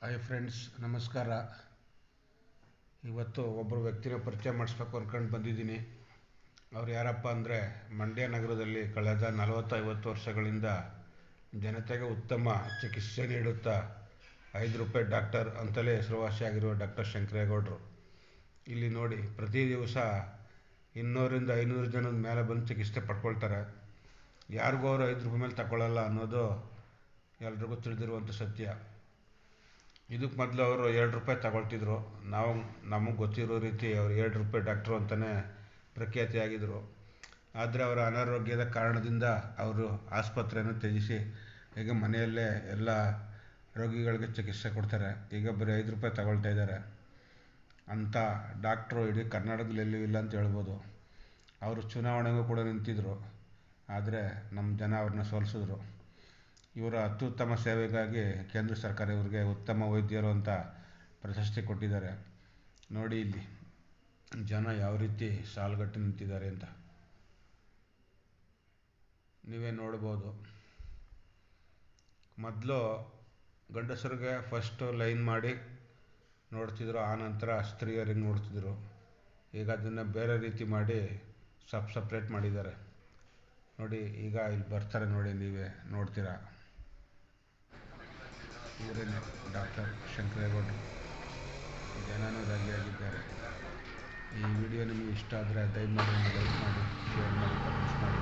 Hi friends, ನಮಸ್ಕಾರ. ಇವತ್ತು ಒಬ್ಬರು ವ್ಯಕ್ತಿನ ಪರಿಚಯ ಮಾಡಿಸ್ಬೇಕು ಅಂದ್ಕೊಂಡು ಬಂದಿದ್ದೀನಿ. ಅವ್ರು ಯಾರಪ್ಪ ಅಂದರೆ, ಮಂಡ್ಯ ನಗರದಲ್ಲಿ ಕಳೆದ 40-50 ವರ್ಷಗಳಿಂದ ಜನತೆಗೆ ಉತ್ತಮ ಚಿಕಿತ್ಸೆ ನೀಡುತ್ತಾ ₹5 ಡಾಕ್ಟರ್ ಅಂತಲೇ ಹೆಸರುವಾಸಿಯಾಗಿರುವ ಡಾಕ್ಟರ್ ಶಂಕರೇಗೌಡರು. ಇಲ್ಲಿ ನೋಡಿ, ಪ್ರತಿ ದಿವಸ 200-500 ಜನದ ಮೇಲೆ ಬಂದು ಚಿಕಿತ್ಸೆ ಪಡ್ಕೊಳ್ತಾರೆ. ಯಾರಿಗೂ ಅವರು ₹5 ಮೇಲೆ ತಗೊಳ್ಳಲ್ಲ ಅನ್ನೋದು ಎಲ್ರಿಗೂ ತಿಳಿದಿರುವಂಥ ಸತ್ಯ. ಇದಕ್ಕೆ ಮೊದಲು ಅವರು ₹2 ತಗೊಳ್ತಿದ್ರು. ನಮಗೆ ಗೊತ್ತಿರೋ ರೀತಿ ಅವರು ₹2 ಡಾಕ್ಟ್ರು ಅಂತಲೇ ಪ್ರಖ್ಯಾತಿಯಾಗಿದ್ದರು. ಆದರೆ ಅವರ ಅನಾರೋಗ್ಯದ ಕಾರಣದಿಂದ ಅವರು ಆಸ್ಪತ್ರೆಯನ್ನು ತ್ಯಜಿಸಿ ಈಗ ಮನೆಯಲ್ಲೇ ಎಲ್ಲ ರೋಗಿಗಳಿಗೆ ಚಿಕಿತ್ಸೆ ಕೊಡ್ತಾರೆ. ಈಗ ಬರೀ ₹5 ತಗೊಳ್ತಾ ಇದ್ದಾರೆ. ಅಂಥ ಡಾಕ್ಟ್ರು ಇಡೀ ಕರ್ನಾಟಕದಲ್ಲಿ ಎಲ್ಲೂ ಇಲ್ಲ ಅಂತ ಹೇಳ್ಬೋದು. ಅವರು ಚುನಾವಣೆಗೂ ಕೂಡ ನಿಂತಿದ್ದರು, ಆದರೆ ನಮ್ಮ ಜನ ಅವ್ರನ್ನ ಸೋಲಿಸಿದ್ರು. ಇವರ ಅತ್ಯುತ್ತಮ ಸೇವೆಗಾಗಿ ಕೇಂದ್ರ ಸರ್ಕಾರ ಇವರಿಗೆ ಉತ್ತಮ ವೈದ್ಯರು ಅಂತ ಪ್ರಶಸ್ತಿ ಕೊಟ್ಟಿದ್ದಾರೆ. ನೋಡಿ, ಇಲ್ಲಿ ಜನ ಯಾವ ರೀತಿ ಸಾಲುಗಟ್ಟಿ ನಿಂತಿದ್ದಾರೆ ಅಂತ ನೀವೇ ನೋಡ್ಬೋದು. ಮೊದಲು ಗಂಡಸರಿಗೆ ಫಸ್ಟ್ ಲೈನ್ ಮಾಡಿ ನೋಡ್ತಿದ್ರು, ಆ ನಂತರ ಸ್ತ್ರೀಯರಿಗೆ ನೋಡ್ತಿದ್ರು. ಈಗ ಅದನ್ನು ಬೇರೆ ರೀತಿ ಮಾಡಿ ಸಪ್ರೇಟ್ ಮಾಡಿದ್ದಾರೆ. ನೋಡಿ, ಈಗ ಇಲ್ಲಿ ಬರ್ತಾರೆ ನೋಡಿ, ನೀವೇ ನೋಡ್ತೀರಾ. ಇವರೇನೆ ಡಾಕ್ಟರ್ ಶಂಕರೇಗೌಡರು. ಜನನೂ ಭಾಗಿಯಾಗಿದ್ದಾರೆ. ಈ ವಿಡಿಯೋ ನಿಮಗೆ ಇಷ್ಟ ಆದರೆ ದಯಮಾಡಿ ಲೈಕ್ ಮಾಡಿ, ಶೇರ್ ಮಾಡಿ, ಕಮೆಂಟ್ಸ್ ಮಾಡಿ.